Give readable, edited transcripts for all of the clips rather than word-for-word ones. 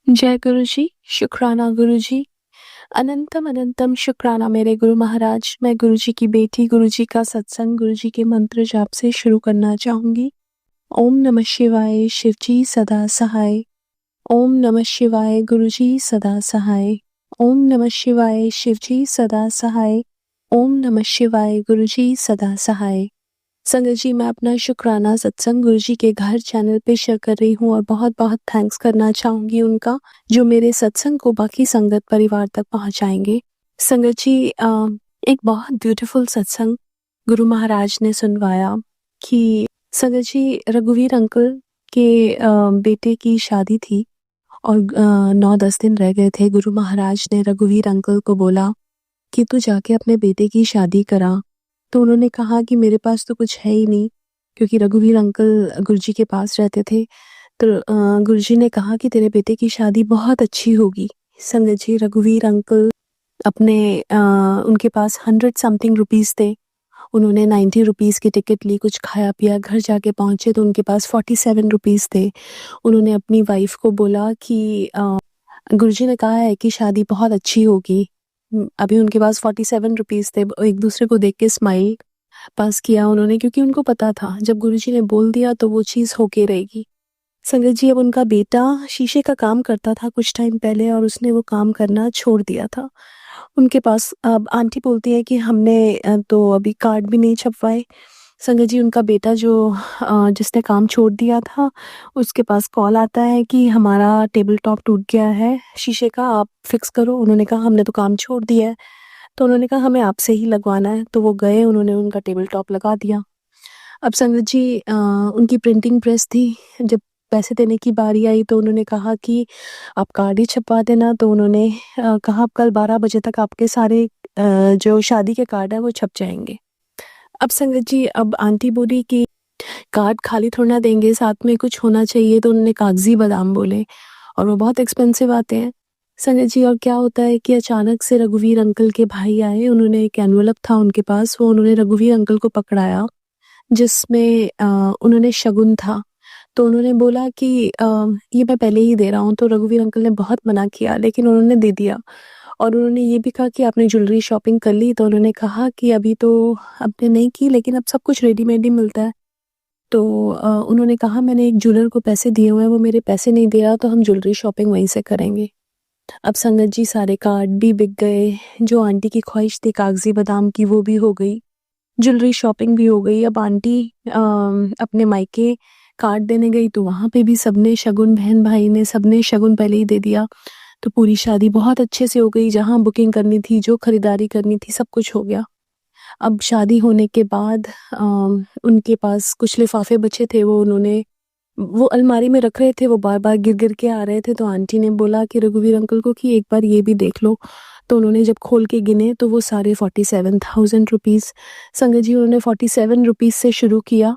जय गुरु जी, शुक्राना गुरु जी। अनंतम अनंतम शुक्राना मेरे गुरु महाराज। मैं गुरु जी की बेटी, गुरु जी का सत्संग, गुरु जी के मंत्र जाप से शुरू करना चाहूंगी। ओम नमः शिवाय, शिव जी सदा सहाय। ओम नमः शिवाय, गुरु जी सदा सहाय। ओम नमः शिवाय, शिव जी सदा सहाय। ओम नमः शिवाय, गुरु जी सदा सहाय। संगत जी, मैं अपना शुक्राना सत्संग गुरु जी के घर चैनल पे शेयर कर रही हूँ और बहुत बहुत थैंक्स करना चाहूंगी उनका, जो मेरे सत्संग को बाकी संगत परिवार तक पहुंचाएंगे। संगत जी, एक बहुत ब्यूटीफुल सत्संग गुरु महाराज ने सुनवाया कि संगत जी, रघुवीर अंकल के बेटे की शादी थी और 9-10 दिन रह गए थे। गुरु महाराज ने रघुवीर अंकल को बोला कि तू जाके अपने बेटे की शादी करा। तो उन्होंने कहा कि मेरे पास तो कुछ है ही नहीं, क्योंकि रघुवीर अंकल गुरुजी के पास रहते थे। तो गुरुजी ने कहा कि तेरे बेटे की शादी बहुत अच्छी होगी। संगत जी, रघुवीर अंकल अपने उनके पास 100 समथिंग रुपीज़ थे। उन्होंने 90 रुपीज़ की टिकट ली, कुछ खाया पिया, घर जाके पहुंचे तो उनके पास 47 रुपीज़ थे। उन्होंने अपनी वाइफ को बोला कि गुरुजी ने कहा है कि शादी बहुत अच्छी होगी। अभी उनके पास 47 रुपीज़ थे। एक दूसरे को देख के स्माइल पास किया उन्होंने, क्योंकि उनको पता था जब गुरुजी ने बोल दिया तो वो चीज़ होके रहेगी। संगत जी, अब उनका बेटा शीशे का काम करता था कुछ टाइम पहले और उसने वो काम करना छोड़ दिया था। उनके पास अब आंटी बोलती है कि हमने तो अभी कार्ड भी नहीं छपवाए। संगत जी, उनका बेटा जो जिसने काम छोड़ दिया था, उसके पास कॉल आता है कि हमारा टेबल टॉप टूट गया है शीशे का, आप फिक्स करो। उन्होंने कहा हमने तो काम छोड़ दिया है। तो उन्होंने कहा हमें आपसे ही लगवाना है। तो वो गए, उन्होंने उनका टेबल टॉप लगा दिया। अब संगत जी, उनकी प्रिंटिंग प्रेस थी। जब पैसे देने की बारी आई तो उन्होंने कहा कि आप कार्ड ही छपवा देना। तो उन्होंने कहा अब कल 12 बजे तक आपके सारे जो शादी के कार्ड है वो छप जाएंगे। अब संगत जी, अब आंटी बोली कि कार्ड खाली थोड़ा ना देंगे, साथ में कुछ होना चाहिए। तो उन्होंने कागजी बादाम बोले और वो बहुत एक्सपेंसिव आते हैं। संगत जी, और क्या होता है कि अचानक से रघुवीर अंकल के भाई आए। उन्होंने एक एनवलप था उनके पास, वो उन्होंने रघुवीर अंकल को पकड़ाया, जिसमें उन्होंने शगुन था। तो उन्होंने बोला कि ये मैं पहले ही दे रहा हूँ। तो रघुवीर अंकल ने बहुत मना किया, लेकिन उन्होंने दे दिया। और उन्होंने ये भी कहा कि आपने ज्वेलरी शॉपिंग कर ली। तो उन्होंने कहा कि अभी तो आपने नहीं की, लेकिन अब सब कुछ रेडीमेड ही मिलता है। तो उन्होंने कहा मैंने एक ज्वेलर को पैसे दिए हुए हैं, वो मेरे पैसे नहीं दे रहा, तो हम ज्वेलरी शॉपिंग वहीं से करेंगे। अब संगत जी, सारे कार्ड भी बिक गए। जो आंटी की ख्वाहिश थी कागजी बादाम की, वो भी हो गई, ज्वेलरी शॉपिंग भी हो गई। अब आंटी अपने मायके कार्ड देने गई तो वहाँ पे भी सबने शगुन, बहन भाई ने सबने शगुन पहले ही दे दिया। तो पूरी शादी बहुत अच्छे से हो गई। जहाँ बुकिंग करनी थी, जो खरीदारी करनी थी, सब कुछ हो गया। अब शादी होने के बाद उनके पास कुछ लिफाफे बचे थे, वो अलमारी में रख रहे थे, वो बार बार गिर गिर के आ रहे थे। तो आंटी ने बोला कि रघुवीर अंकल को कि एक बार ये भी देख लो। तो उन्होंने जब खोल के गिने तो वो सारे 47,000 रुपीज़। संगत जी, उन्होंने 47 रुपीज़ से शुरू किया।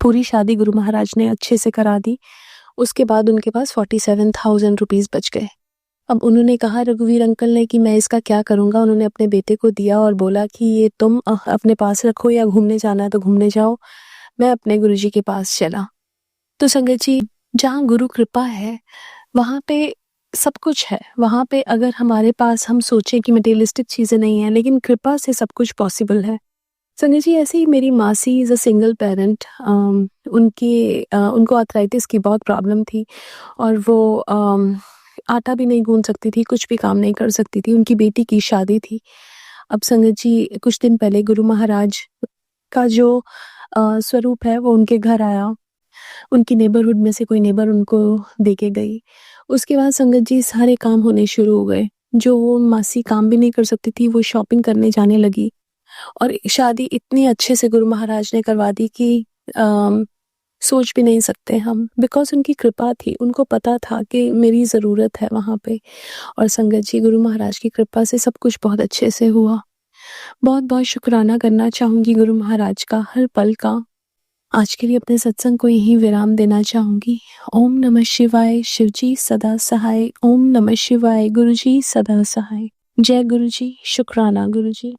पूरी शादी गुरु महाराज ने अच्छे से करा दी। उसके बाद उनके पास 47,000 रुपीज़ बच गए। अब उन्होंने कहा रघुवीर अंकल ने कि मैं इसका क्या करूँगा। उन्होंने अपने बेटे को दिया और बोला कि ये तुम अपने पास रखो, या घूमने जाना है तो घूमने जाओ। मैं अपने गुरुजी के पास चला। तो संगत जी, जहाँ गुरु कृपा है वहाँ पे सब कुछ है। वहाँ पे अगर हमारे पास हम सोचें कि मटेरियलिस्टिक चीज़ें नहीं हैं, लेकिन कृपा से सब कुछ पॉसिबल है। संगत जी, ऐसे ही मेरी मासी इज़ अ सिंगल पेरेंट। उनको आर्थराइटिस की बहुत प्रॉब्लम थी और वो आटा भी नहीं गूंद सकती थी, कुछ भी काम नहीं कर सकती थी। उनकी बेटी की शादी थी। अब संगत जी, कुछ दिन पहले गुरु महाराज का जो स्वरूप है वो उनके घर आया। उनकी नेबरहुड में से कोई नेबर उनको दे के गई। उसके बाद संगत जी, सारे काम होने शुरू हो गए। जो वो मासी काम भी नहीं कर सकती थी, वो शॉपिंग करने जाने लगी और शादी इतनी अच्छे से गुरु महाराज ने करवा दी कि सोच भी नहीं सकते हम। बिकॉज उनकी कृपा थी, उनको पता था कि मेरी ज़रूरत है वहाँ पे। और संगत जी, गुरु महाराज की कृपा से सब कुछ बहुत अच्छे से हुआ। बहुत बहुत शुक्राना करना चाहूँगी गुरु महाराज का हर पल का। आज के लिए अपने सत्संग को यहीं विराम देना चाहूँगी। ओम नमः शिवाय, शिव जी सदा सहाय। ओम नमः शिवाय, गुरु जी सदा सहाय। जय गुरु जी, शुक्राना गुरु जी।